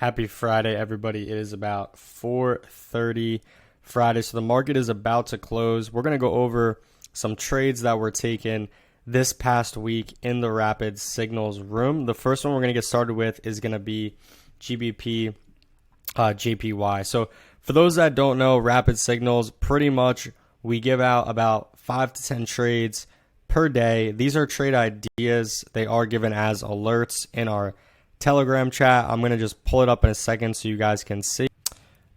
Happy Friday, everybody. It is about 4:30 Friday, so the market is about to close. We're going to go over some trades that were taken this past week in the Rapid Signals room. The first one we're going to get started with is going to be Gbp Jpy. So for those that don't know, Rapid Signals, pretty much we give out about 5 to 10 trades per day. These are trade ideas. They are given as alerts in our Telegram chat. I'm going to just pull it up in a second so you guys can see.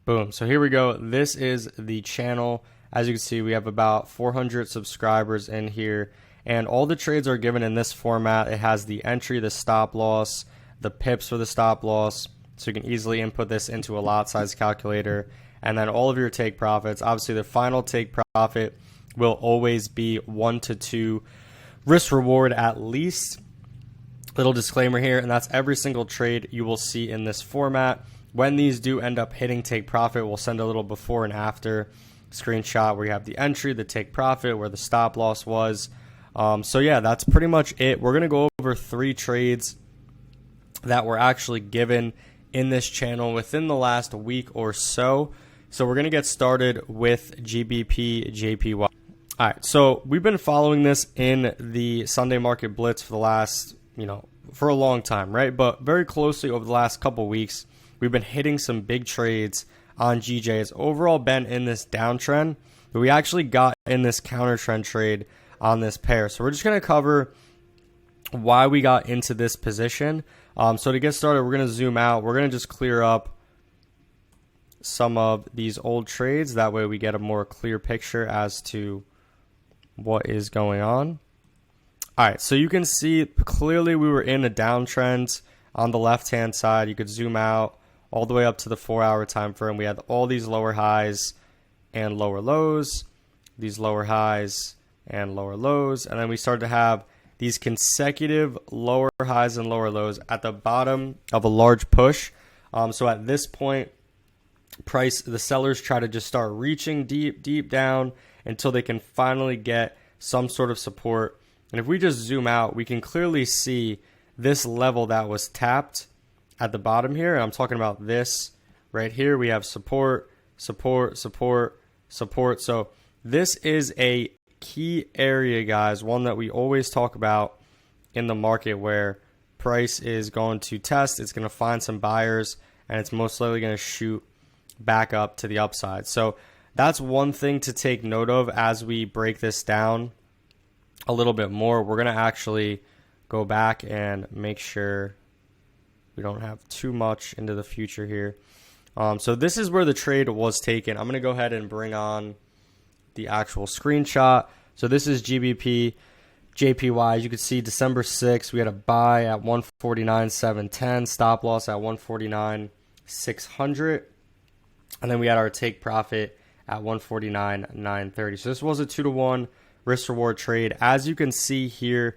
Boom. So here we go. This is the channel. As you can see, we have about 400 subscribers in here, and all the trades are given in this format. It has the entry, the stop loss, the pips for the stop loss, so you can easily input this into a lot size calculator, and then all of your take profits. Obviously, the final take profit will always be 1 to 2 risk reward at least. Little disclaimer here, and that's every single trade you will see in this format. When these do end up hitting take profit, we'll send a little before and after screenshot where you have the entry, the take profit, where the stop loss was. So yeah, that's pretty much it. We're going to go over 3 trades that were actually given in this channel within the last week or so. So we're going to get started with Gbp Jpy. All right, so we've been following this in the Sunday Market Blitz for the last for a long time, right? But very closely over the last couple weeks, we've been hitting some big trades on GJ. It's overall been in this downtrend, but we actually got in this counter trend trade on this pair. So we're just going to cover why we got into this position. So to get started, we're going to zoom out. We're going to just clear up some of these old trades. That way we get a more clear picture as to what is going on. All right, so you can see clearly we were in a downtrend on the left-hand side. You could zoom out all the way up to the 4-hour time frame. We had all these lower highs and lower lows, these lower highs and lower lows, and then we started to have these consecutive lower highs and lower lows at the bottom of a large push. So at this point, the sellers try to just start reaching deep down until they can finally get some sort of support. And if we just zoom out, we can clearly see this level that was tapped at the bottom here. And I'm talking about this right here. We have support, support, support, support. So this is a key area, guys, one that we always talk about in the market where price is going to test. It's going to find some buyers, and it's most likely going to shoot back up to the upside. So that's one thing to take note of as we break this down a little bit more. We're going to actually go back and make sure we don't have too much into the future here. So this is where the trade was taken. I'm going to go ahead and bring on the actual screenshot. So this is Gbp Jpy. As you can see, December 6th, we had a buy at 149.710, stop loss at 149.600, and then we had our take profit at 149.930. So this was a 2-to-1 risk reward trade. As you can see here,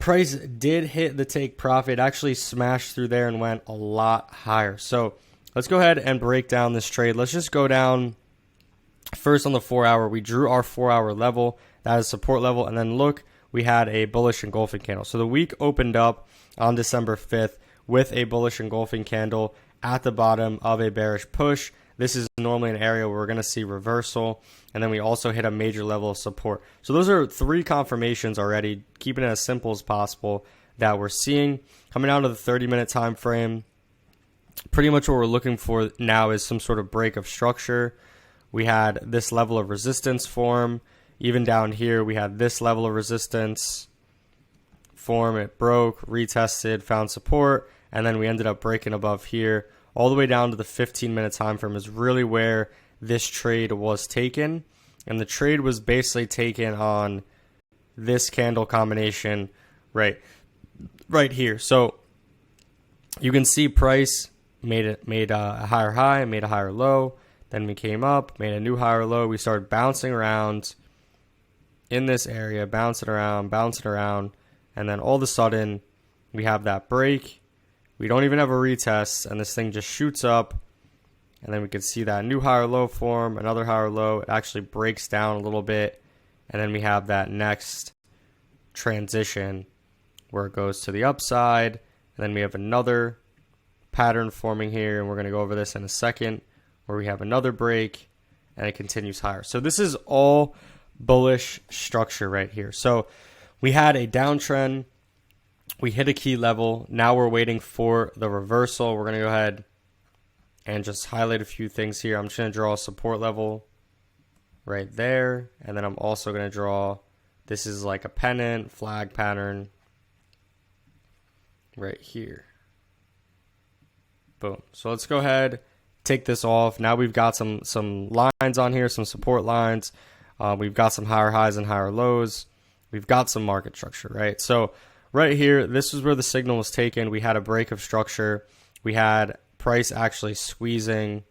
price did hit the take profit, actually smashed through there and went a lot higher. So let's go ahead and break down this trade. Let's just go down first on the 4-hour. We drew our 4-hour level, that is support level, and then look, we had a bullish engulfing candle. So the week opened up on December 5th with a bullish engulfing candle at the bottom of a bearish push. This is normally an area where we're going to see reversal, and then we also hit a major level of support. So those are 3 confirmations already, keeping it as simple as possible, that we're seeing. Coming down to the 30-minute time frame, pretty much what we're looking for now is some sort of break of structure. We had this level of resistance form. Even down here, we had this level of resistance form. It broke, retested, found support, and then we ended up breaking above here. All the way down to the 15-minute time frame is really where this trade was taken. And the trade was basically taken on this candle combination right here. So you can see price made a higher high, made a higher low. Then we came up, made a new higher low. We started bouncing around in this area, bouncing around. And then all of a sudden, we have that break. We don't even have a retest, and this thing just shoots up, and then we can see that new higher low form, another higher low. It actually breaks down a little bit, and then we have that next transition where it goes to the upside, and then we have another pattern forming here, and we're going to go over this in a second, where we have another break and it continues higher. So this is all bullish structure right here. So we had a downtrend, we hit a key level, now we're waiting for the reversal. We're going to go ahead and just highlight a few things here. I'm just going to draw a support level right there, and then I'm also going to draw, this is like a pennant flag pattern right here. Boom. So let's go ahead, take this off. Now we've got some lines on here, some support lines. We've got some higher highs and higher lows. We've got some market structure, right? So right here, this is where the signal was taken. We had a break of structure. We had price actually squeezing,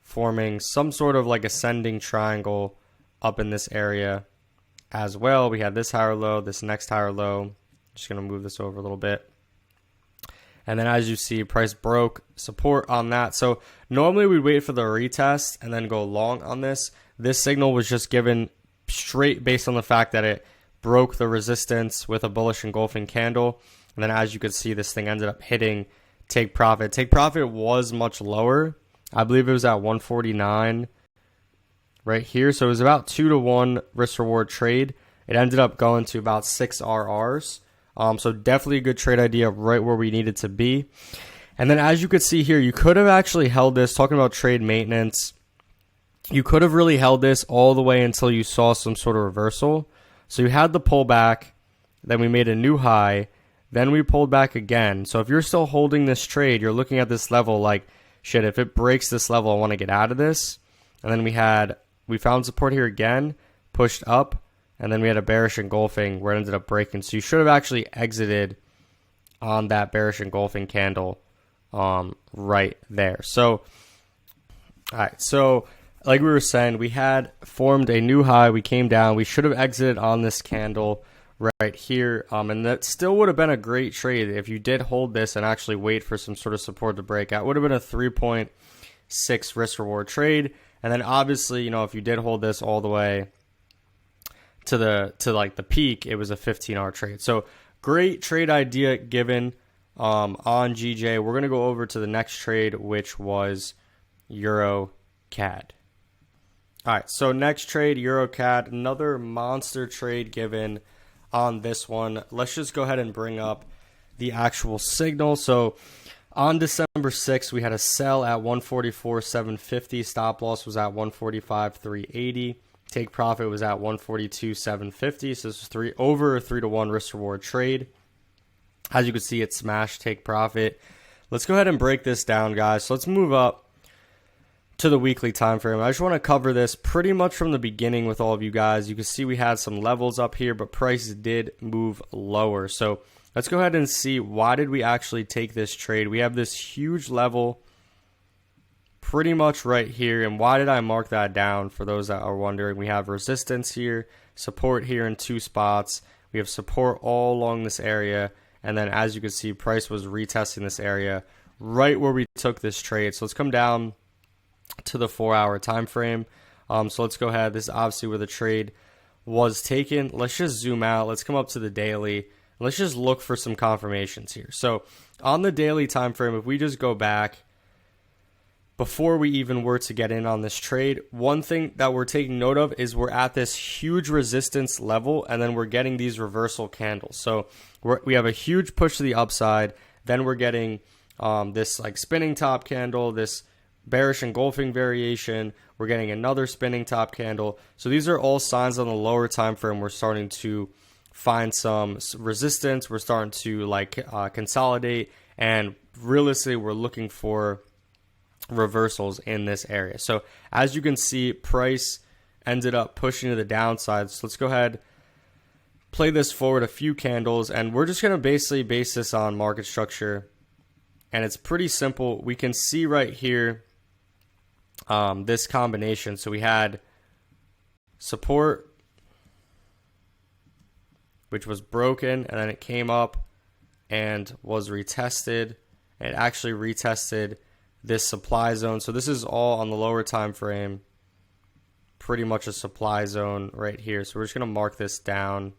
forming some sort of like ascending triangle up in this area as well. We had this higher low, this next higher low. Just going to move this over a little bit. And then as you see, price broke support on that. So normally we'd wait for the retest and then go long on this. This signal was just given straight based on the fact that it broke the resistance with a bullish engulfing candle. And then as you could see, this thing ended up hitting take profit. Take profit was much lower. I believe it was at 149 right here. So it was about 2-to-1 risk reward trade. It ended up going to about 6 RRs. So definitely a good trade idea right where we needed to be. And then as you could see here, you could have actually held this, talking about trade maintenance, you could have really held this all the way until you saw some sort of reversal. So you had the pullback, then we made a new high, then we pulled back again. So if you're still holding this trade, you're looking at this level like, shit, if it breaks this level, I want to get out of this. And then we found support here again, pushed up, and then we had a bearish engulfing where it ended up breaking. So you should have actually exited on that bearish engulfing candle right there. So, all right. So like we were saying, we had formed a new high. We came down. We should have exited on this candle right here. And that still would have been a great trade if you did hold this and actually wait for some sort of support to break out. Would have been a 3.6 risk reward trade. And then obviously, if you did hold this all the way to like the peak, it was a 15-hour trade. So great trade idea given on GJ. We're going to go over to the next trade, which was Euro CAD. All right, so next trade, Euro CAD, another monster trade given on this one. Let's just go ahead and bring up the actual signal. So on December 6th, we had a sell at 144.750. Stop loss was at 145.380. Take profit was at 142.750. So this was over a 3-to-1 risk reward trade. As you can see, it smashed take profit. Let's go ahead and break this down, guys. So let's move up to the weekly time frame. I just want to cover this pretty much from the beginning with all of you guys. You can see we had some levels up here, but price did move lower. So let's go ahead and see, why did we actually take this trade? We have this huge level pretty much right here. And why did I mark that down? For those that are wondering, we have resistance here, support here in 2 spots. We have support all along this area. And then as you can see, price was retesting this area right where we took this trade. So let's come down to the 4-hour time frame. So let's go ahead. This is obviously where the trade was taken. Let's just zoom out. Let's come up to the daily. Let's just look for some confirmations here. So on the daily time frame, if we just go back before we even were to get in on this trade, one thing that we're taking note of is we're at this huge resistance level, and then we're getting these reversal candles. So we have a huge push to the upside. Then we're getting this like spinning top candle, this bearish engulfing variation. We're getting another spinning top candle. So these are all signs on the lower time frame. We're starting to find some resistance. We're starting to consolidate, and realistically, we're looking for reversals in this area. So as you can see, price ended up pushing to the downside. So let's go ahead, play this forward a few candles, and we're just going to basically base this on market structure. And it's pretty simple. We can see right here this combination. So we had support, which was broken, and then it came up and was retested. And it actually retested this supply zone. So this is all on the lower time frame, pretty much a supply zone right here. So we're just going to mark this down.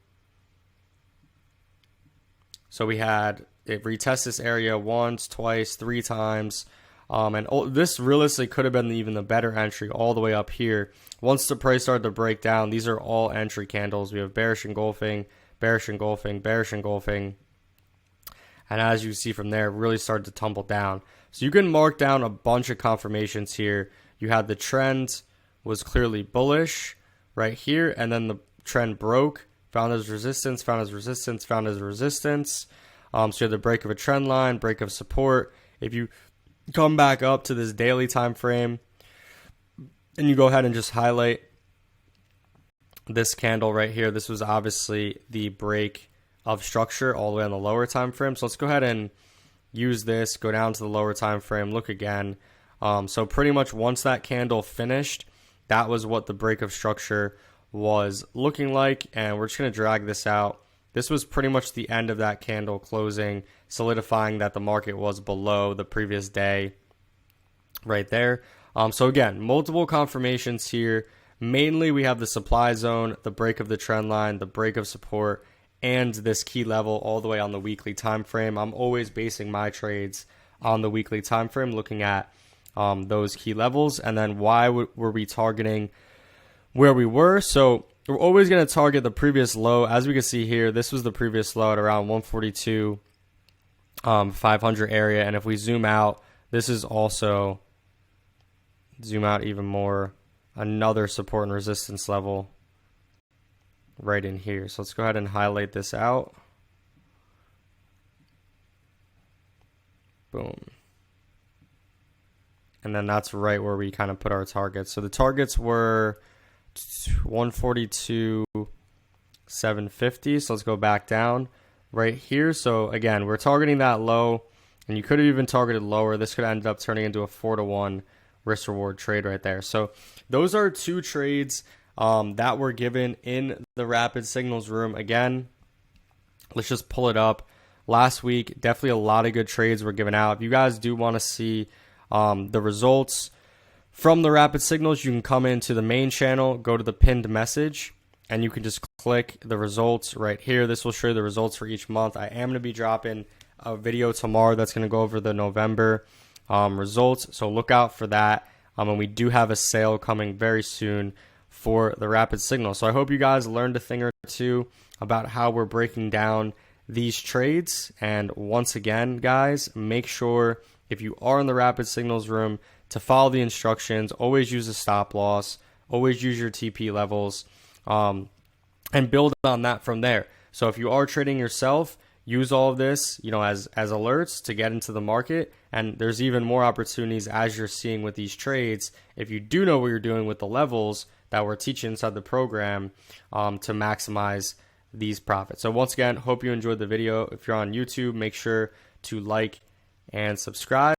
So we had it retests this area once, twice, 3 times. This realistically could have been even the better entry all the way up here. Once the price started to break down, these are all entry candles. We have bearish engulfing, bearish engulfing, bearish engulfing. And as you see from there, it really started to tumble down. So you can mark down a bunch of confirmations here. You had the trend was clearly bullish right here, and then the trend broke, found as resistance, found as resistance, found as resistance. So you have the break of a trend line, break of support. If you come back up to this daily time frame, and you go ahead and just highlight this candle right here, this was obviously the break of structure all the way on the lower time frame. So let's go ahead and use this, go down to the lower time frame, look again. So pretty much once that candle finished, that was what the break of structure was looking like, and we're just going to drag this out. This was pretty much the end of that candle closing, solidifying that the market was below the previous day right there. So again, multiple confirmations here. Mainly we have the supply zone, the break of the trend line, the break of support, and this key level all the way on the weekly time frame. I'm always basing my trades on the weekly time frame, looking at those key levels. And then why were we targeting where we were? So we're always going to target the previous low. As we can see here, this was the previous low at around 142 500 area. And if we zoom out, this is also, zoom out even more, another support and resistance level right in here. So let's go ahead and highlight this out. Boom. And then that's right where we kind of put our targets. So the targets were 142 750. So let's go back down right here. So again, we're targeting that low, and you could have even targeted lower. This could have ended up turning into a 4-to-1 risk reward trade right there. So those are 2 trades that were given in the rapid signals room. Again, let's just pull it up. Last week, definitely a lot of good trades were given out. If you guys do want to see the results from the rapid signals, you can come into the main channel, go to the pinned message, and you can just click the results right here. This will show you the results for each month. I am going to be dropping a video tomorrow that's going to go over the November results, so look out for that. And we do have a sale coming very soon for the rapid signal. So I hope you guys learned a thing or two about how we're breaking down these trades. And once again, guys, make sure if you are in the rapid signals room to follow the instructions. Always use a stop loss, always use your TP levels, and build on that from there. So if you are trading yourself, use all of this, as alerts to get into the market. And there's even more opportunities as you're seeing with these trades, if you do know what you're doing with the levels that we're teaching inside the program, to maximize these profits. So once again, hope you enjoyed the video. If you're on YouTube, make sure to like and subscribe.